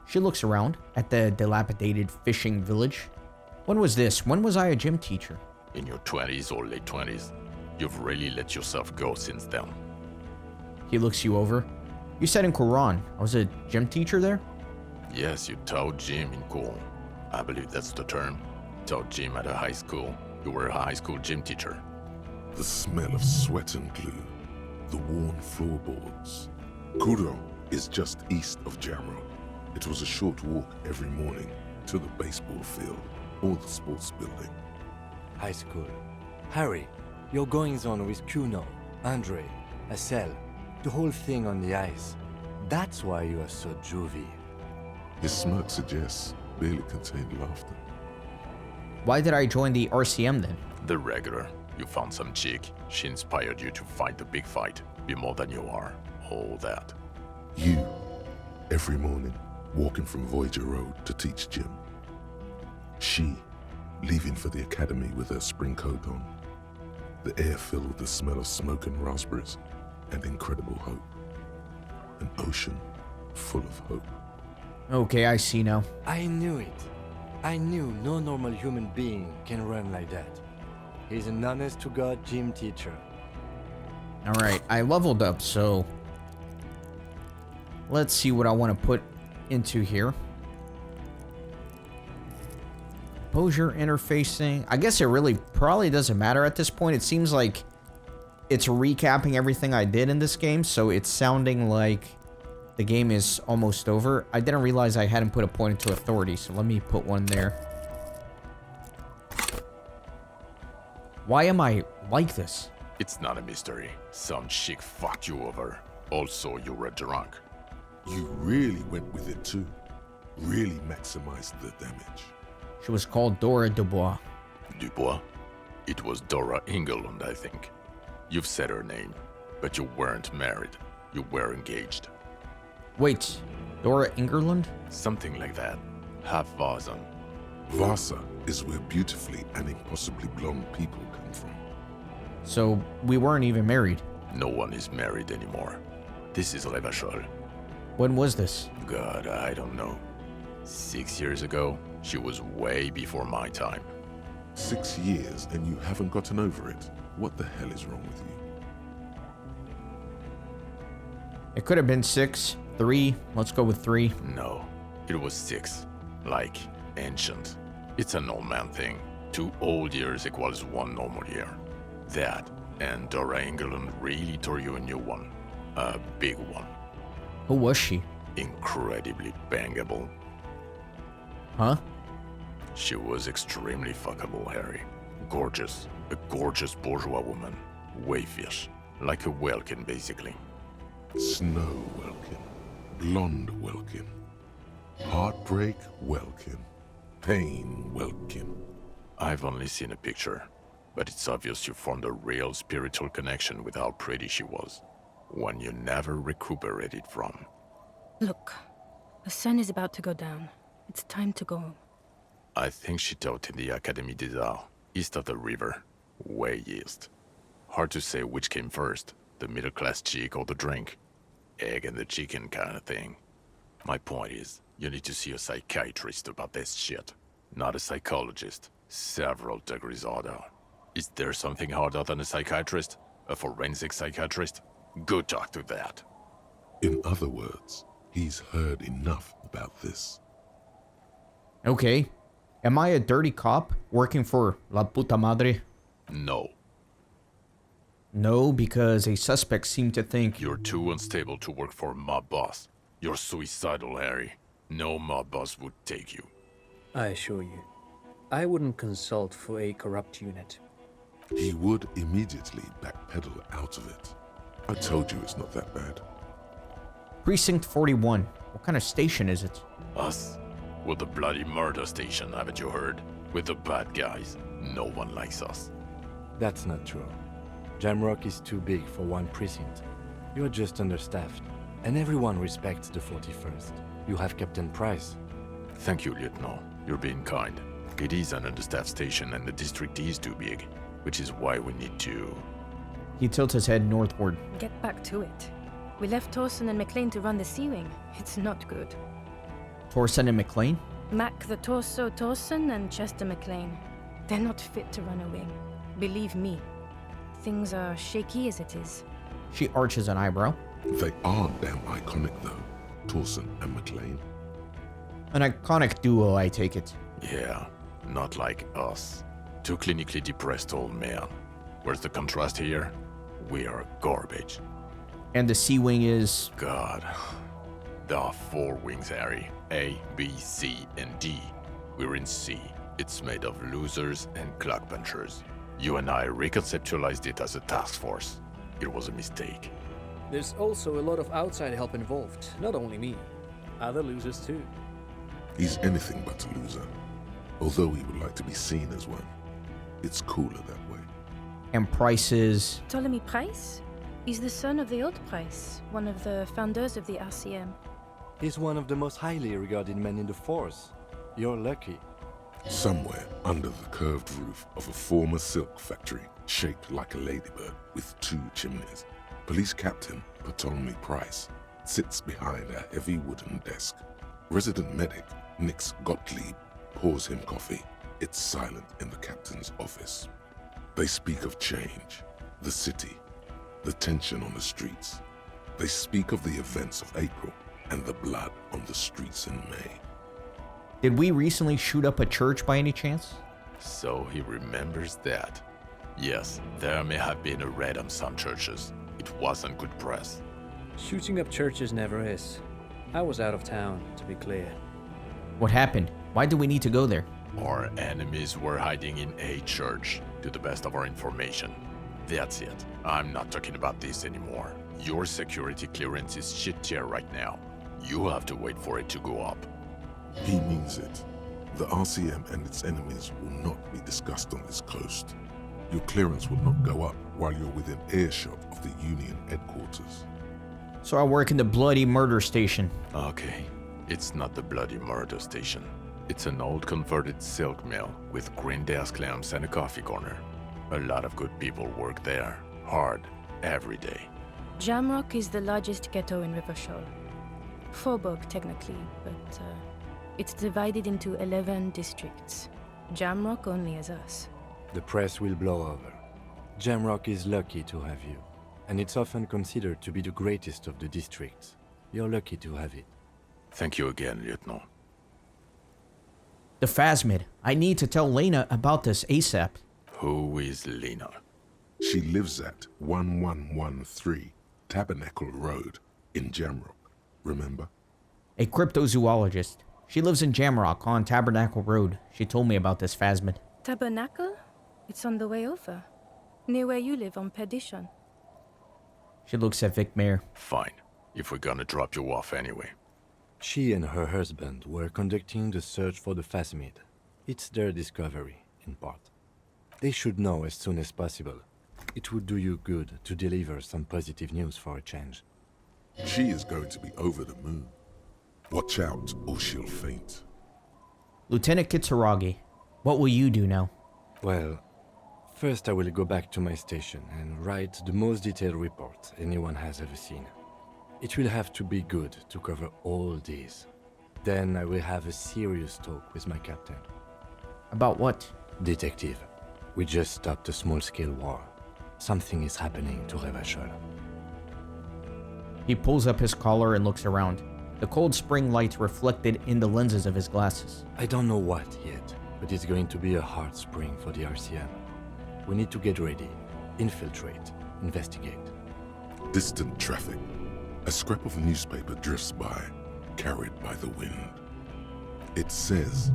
A: She looks around at the dilapidated fishing village. When was this? When was I a gym teacher?
D: In your 20s or late 20s. You've really let yourself go since then.
A: He looks you over. You said in Quran. I was a gym teacher there?
D: Yes, you taught gym in Cool. I believe that's the term. Taught gym at a high school. You were a high school gym teacher.
B: The smell of sweat and glue. The worn floorboards. Kuro is just east of Jamrock. It was a short walk every morning to the baseball field or the sports building.
C: High school. Harry, your goings-on with Kuno, Andre, Acel, the whole thing on the ice. That's why you are so juvie.
B: His smirk suggests barely contained laughter.
A: Why did I join the RCM then?
D: The regular. You found some chick. She inspired you to fight the big fight. Be more than you are. All that.
B: You, every morning, walking from Voyager Road to teach gym. She, leaving for the academy with her spring coat on. The air filled with the smell of smoke and raspberries and incredible hope. An ocean full of hope.
A: Okay, I see now.
C: I knew it. I knew no normal human being can run like that. He's an honest-to-God gym teacher.
A: Alright, I leveled up, so... let's see what I want to put into here. Composure, interfacing. I guess it really probably doesn't matter at this point. It seems like it's recapping everything I did in this game, so it's sounding like the game is almost over. I didn't realize I hadn't put a point into authority, so let me put one there. Why am I like this?
D: It's not a mystery. Some chick fucked you over. Also, you were drunk.
B: You really went with it too. Really maximized the damage.
A: She was called Dora Dubois.
D: Dubois? It was Dora Engelund, I think. You've said her name, but you weren't married. You were engaged.
A: Wait, Dora Ingerland?
D: Something like that. Half Vazan.
B: Vasa is where beautifully and impossibly blonde people come from.
A: So we weren't even married.
D: No one is married anymore. This is Levachol.
A: When was this?
D: God, I don't know. 6 years ago, she was way before my time.
B: 6 years and you haven't gotten over it. What the hell is wrong with you?
A: It could have been 6, 3. Let's go with 3.
D: No, it was 6. Like, ancient. It's a old man thing. 2 old years equals 1 normal year. That, and Dora Engelund really tore you a new one. A big one.
A: Who was she?
D: Incredibly bangable.
A: Huh?
D: She was extremely fuckable, Harry. Gorgeous. A gorgeous bourgeois woman. Wayfish. Like a Welkin, basically.
B: Snow Welkin. Blonde Welkin. Heartbreak Welkin. Pain Welkin.
D: I've only seen a picture, but it's obvious you formed a real spiritual connection with how pretty she was. One you never recuperated from.
F: Look, the sun is about to go down. It's time to go home.
D: I think she taught in the Académie des Arts, east of the river. Way east. Hard to say which came first, the middle-class chick or the drink. Egg and the chicken kind of thing. My point is, you need to see a psychiatrist about this shit. Not a psychologist. Several degrees harder. Is there something harder than a psychiatrist? A forensic psychiatrist? Go talk to that.
B: In other words, he's heard enough about this.
A: Okay. Am I a dirty cop working for La Puta Madre?
D: No.
A: No, because a suspect seemed to think...
D: You're too unstable to work for a mob boss. You're suicidal, Harry. No mob boss would take you.
E: I assure you, I wouldn't consult for a corrupt unit.
B: He would immediately backpedal out of it. I told you it's not that bad.
A: Precinct 41. What kind of station is it?
D: Us? We're the bloody murder station, haven't you heard? We're the bad guys. No one likes us.
C: That's not true. Jamrock is too big for one precinct. You're just understaffed, and everyone respects the 41st. You have Captain Price.
D: Thank you, Lieutenant. You're being kind. It is an understaffed station and the district is too big, which is why we need to...
A: He tilts his head northward.
F: Get back to it. We left Torsen and McLean to run the Sea Wing. It's not good.
A: Torsen and McLean?
F: Mac the Torso Torsen and Chester McLean. They're not fit to run a wing. Believe me. Things are shaky as it is.
A: She arches an eyebrow.
B: They are damn iconic though, Torsen and McLean.
A: An iconic duo, I take it.
D: Yeah, not like us. Two clinically depressed old men. Where's the contrast here? We are garbage.
A: And the Sea Wing is...
D: God. There are 4 wings, Harry. A, B, C, and D. We're in C. It's made of losers and clock punchers. You and I reconceptualized it as a task force. It was a mistake.
E: There's also a lot of outside help involved, not only me. Other losers too.
B: He's anything but a loser, although he would like to be seen as one. It's cooler that way.
A: And Price is...
F: Ptolemy Price? He's the son of the old Price, one of the founders of the RCM.
C: He's one of the most highly regarded men in the force. You're lucky.
B: Somewhere under the curved roof of a former silk factory, shaped like a ladybird with 2 chimneys, Police Captain Ptolemy Price sits behind a heavy wooden desk. Resident medic Nix Gottlieb pours him coffee. It's silent in the captain's office. They speak of change, the city, the tension on the streets. They speak of the events of April and the blood on the streets in May.
A: Did we recently shoot up a church by any chance?
D: So he remembers that. Yes, there may have been a raid on some churches. It wasn't good press.
E: Shooting up churches never is. I was out of town, to be clear.
A: What happened? Why do we need to go there?
D: Our enemies were hiding in a church, to the best of our information. That's it. I'm not talking about this anymore. Your security clearance is shit tier right now. You have to wait for it to go up.
B: He means it. The RCM and its enemies will not be discussed on this coast. Your clearance will not go up while you're within earshot of the Union headquarters.
A: So I work in the bloody murder station.
D: Okay, it's not the bloody murder station. It's an old converted silk mill with green desk lamps and a coffee corner. A lot of good people work there, hard, every day.
F: Jamrock is the largest ghetto in Rivershaw. Faubourg, technically, but it's divided into 11 districts. Jamrock only has us.
C: The press will blow over. Jamrock is lucky to have you, and it's often considered to be the greatest of the districts. You're lucky to have it.
D: Thank you again, Lieutenant.
A: The Phasmid. I need to tell Lena about this ASAP.
D: Who is Lena?
B: She lives at 1113 Tabernacle Road in Jamrock, remember?
A: A cryptozoologist. She lives in Jamrock on Tabernacle Road. She told me about this Phasmid.
F: Tabernacle? It's on the way over. Near where you live on Perdition.
A: She looks at Vic Mayer.
D: Fine, if we're gonna drop you off anyway.
C: She and her husband were conducting the search for the Phasmid. It's their discovery, in part. They should know as soon as possible. It would do you good to deliver some positive news for a change.
B: She is going to be over the moon. Watch out, or she'll faint.
A: Lieutenant Kitsuragi, what will you do now?
C: Well, first I will go back to my station and write the most detailed report anyone has ever seen. It will have to be good to cover all these. Then I will have a serious talk with my captain.
A: About what?
C: Detective, we just stopped a small-scale war. Something is happening to Revachol.
A: He pulls up his collar and looks around. The cold spring light reflected in the lenses of his glasses.
C: I don't know what yet, but it's going to be a hard spring for the RCM. We need to get ready, infiltrate, investigate.
B: Distant traffic. A scrap of newspaper drifts by, carried by the wind. It says,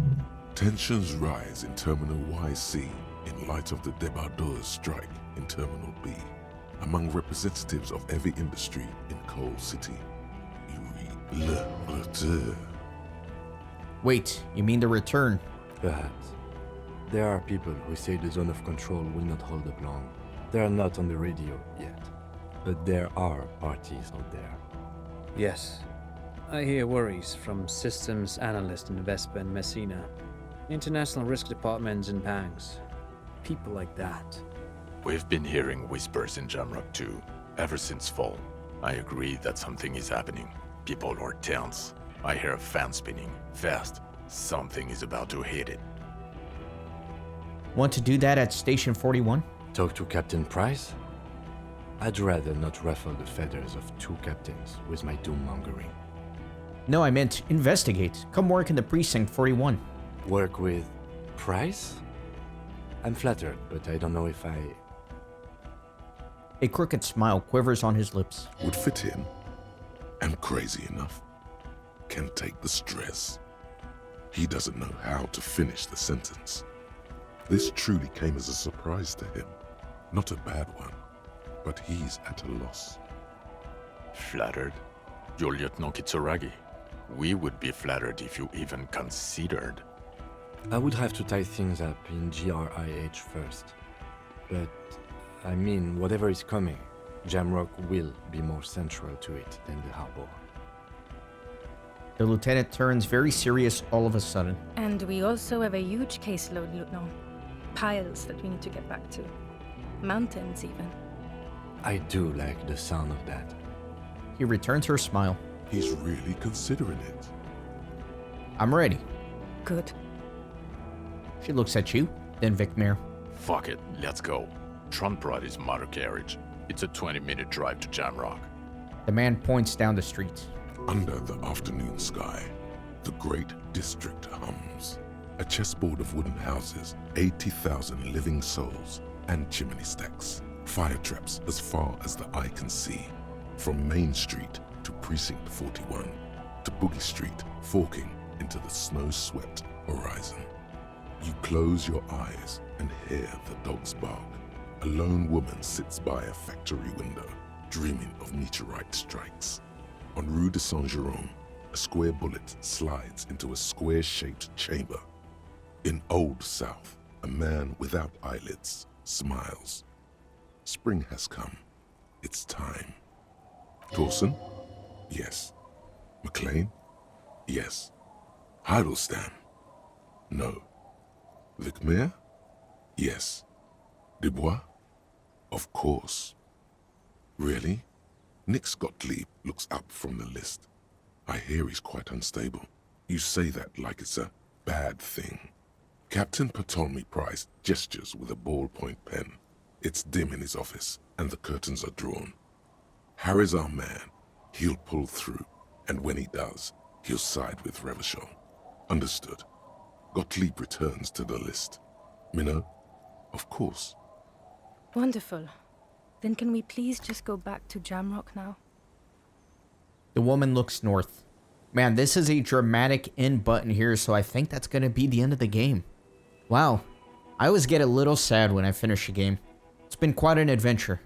B: tensions rise in Terminal YC in light of the débardeurs strike in Terminal B. Among representatives of every industry in Coal City. You read Le Retour.
A: Wait, you mean the return?
C: Perhaps. There are people who say the zone of control will not hold up long. They are not on the radio yet, but there are parties out there.
E: Yes. I hear worries from systems analysts in Vespa and Messina, international risk departments in Pangs. People like that.
D: We've been hearing whispers in Jamrock too, ever since fall. I agree that something is happening. People are tense. I hear a fan spinning, fast. Something is about to hit it.
A: Want to do that at Station 41?
C: Talk to Captain Price? I'd rather not ruffle the feathers of two captains with my doom-mongering.
A: No, I meant investigate. Come work in the Precinct 41.
C: Work with Price? I'm flattered, but I don't know if I...
A: A crooked smile quivers on his lips.
B: Would fit him. Am crazy enough. Can take the stress. He doesn't know how to finish the sentence. This truly came as a surprise to him. Not a bad one, but he's at a loss.
D: Flattered? You're Lieutenant Kitsuragi. We would be flattered if you even considered.
C: I would have to tie things up in GRIH first. But, I mean, whatever is coming, Jamrock will be more central to it than the harbor.
A: The lieutenant turns very serious all of a sudden.
F: And we also have a huge caseload, Lieutenant. Piles that we need to get back to. Mountains, even.
C: I do like the sound of that.
A: He returns her smile.
B: He's really considering it.
A: I'm ready.
F: Good.
A: She looks at you, then Vic Mayer.
D: Fuck it, let's go. Trump brought his motor carriage. It's a 20-minute drive to Jamrock.
A: The man points down the street.
B: Under the afternoon sky, the great district hums. A chessboard of wooden houses, 80,000 living souls, and chimney stacks. Fire traps as far as the eye can see. From Main Street to Precinct 41, to Boogie Street, forking into the snow-swept horizon. You close your eyes and hear the dogs bark. A lone woman sits by a factory window, dreaming of meteorite strikes. On Rue de Saint-Jérôme, a square bullet slides into a square-shaped chamber. In Old South, a man without eyelids smiles. Spring has come. It's time. Dawson? Yes. McLean? Yes. Heidelstein? No. Vic Mayer? Yes. Dubois? Of course. Really? Nix Gottlieb looks up from the list. I hear he's quite unstable. You say that like it's a bad thing. Captain Ptolemy Price gestures with a ballpoint pen. It's dim in his office, and the curtains are drawn. Harry's our man. He'll pull through, and when he does, he'll side with Revachol. Understood. Gottlieb returns to the list. Minnow? Of course.
F: Wonderful. Then can we please just go back to Jamrock now?
A: The woman looks north. Man, this is a dramatic end button here, so I think that's going to be the end of the game. Wow. I always get a little sad when I finish a game. It's been quite an adventure.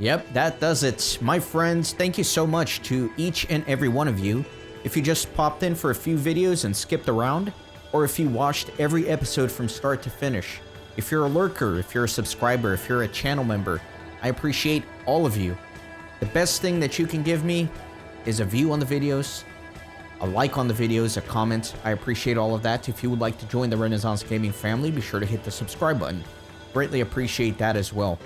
A: Yep, that does it. My friends, thank you so much to each and every one of you. If you just popped in for a few videos and skipped around, or if you watched every episode from start to finish. If you're a lurker, if you're a subscriber, if you're a channel member, I appreciate all of you. The best thing that you can give me is a view on the videos, a like on the videos, a comment. I appreciate all of that. If you would like to join the Renaissance Gaming family, be sure to hit the subscribe button. Greatly appreciate that as well.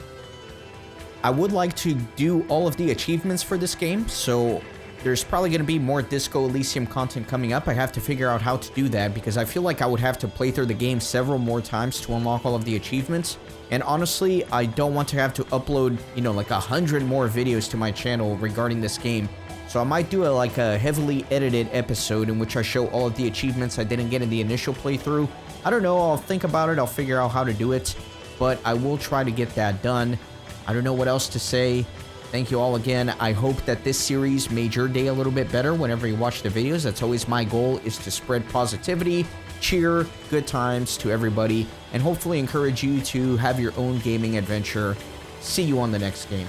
A: I would like to do all of the achievements for this game, so there's probably going to be more Disco Elysium content coming up. I have to figure out how to do that because I feel like I would have to play through the game several more times to unlock all of the achievements. And honestly, I don't want to have to upload, like 100 more videos to my channel regarding this game. So I might do a heavily edited episode in which I show all of the achievements I didn't get in the initial playthrough. I don't know, I'll think about it, I'll figure out how to do it, but I will try to get that done. I don't know what else to say. Thank you all again. I hope that this series made your day a little bit better whenever you watch the videos. That's always my goal, is to spread positivity, cheer, good times to everybody, and hopefully encourage you to have your own gaming adventure. See you on the next game.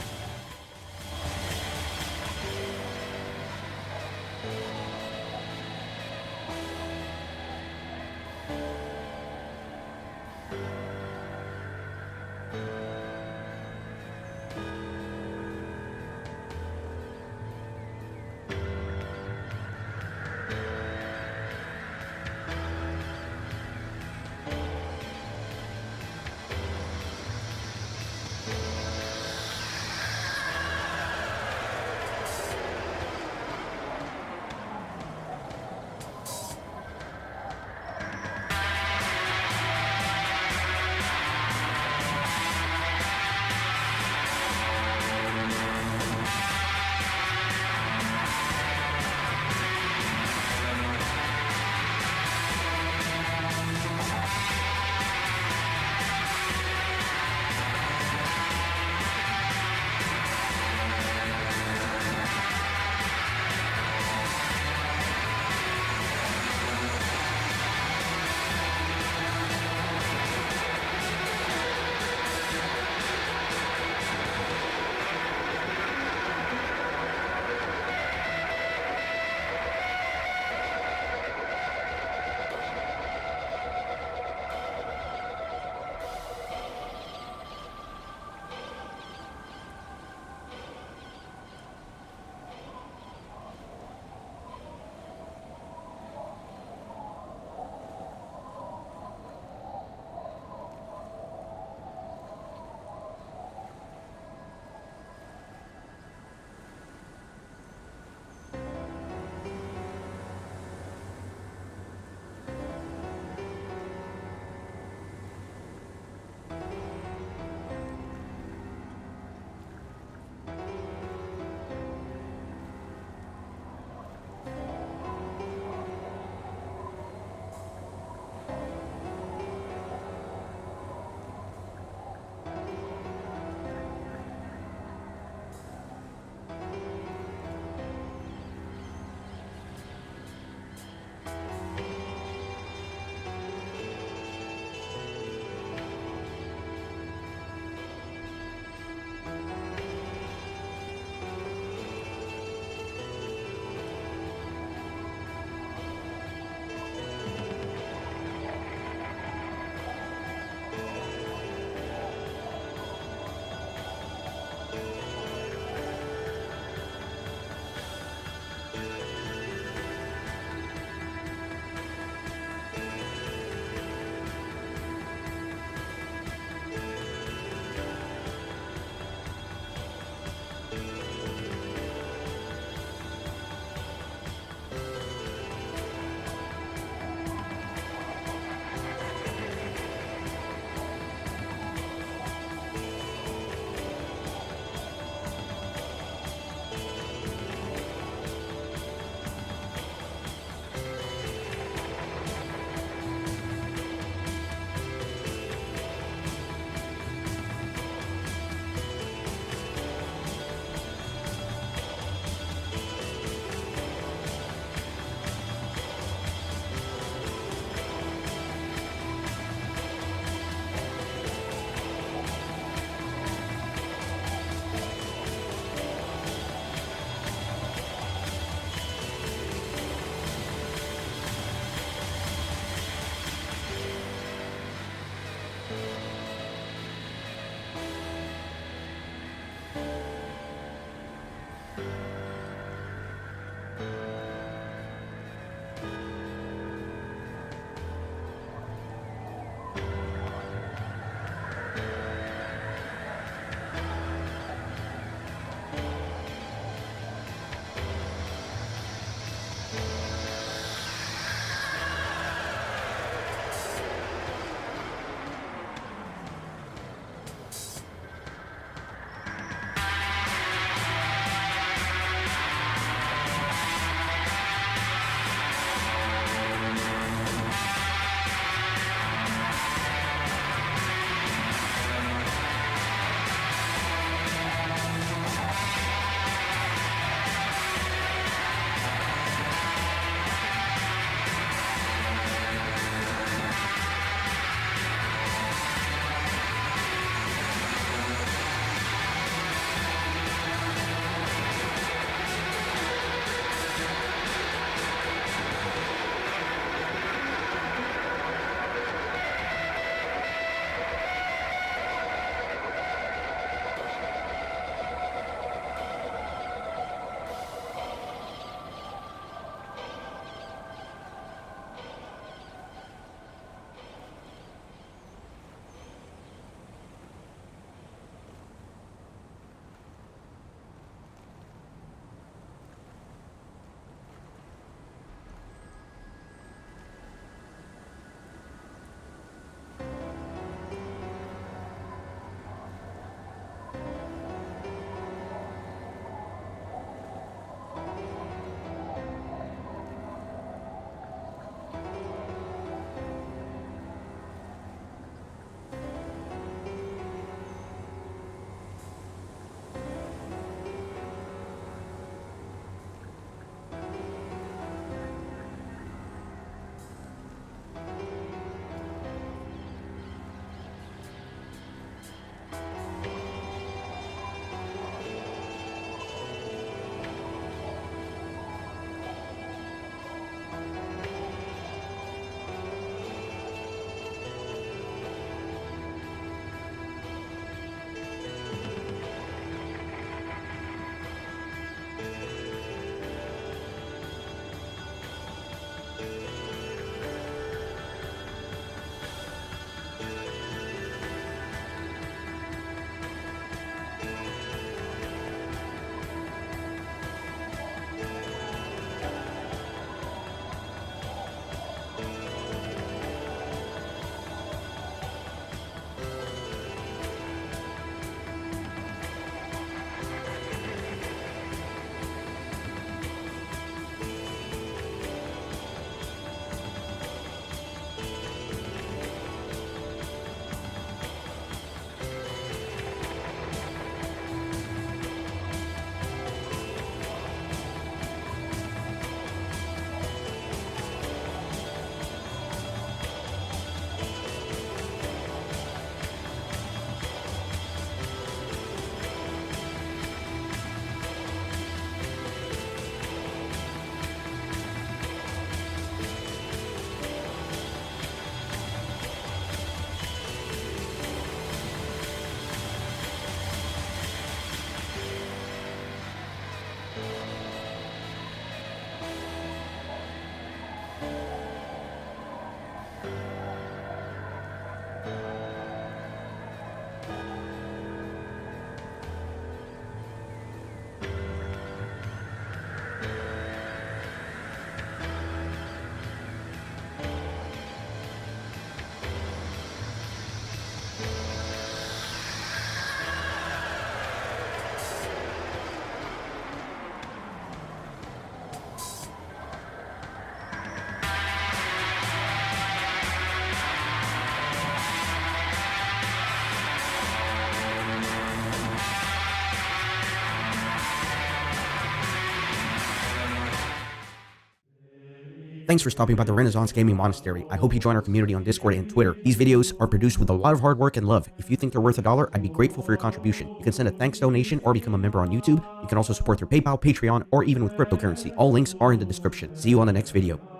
A: Thanks for stopping by the Renaissance Gaming Monastery. I hope you join our community on Discord and Twitter. These videos are produced with a lot of hard work and love. If you think they're worth $1, I'd be grateful for your contribution. You can send a thanks donation or become a member on YouTube. You can also support through PayPal, Patreon, or even with cryptocurrency. All links are in the description. See you on the next video.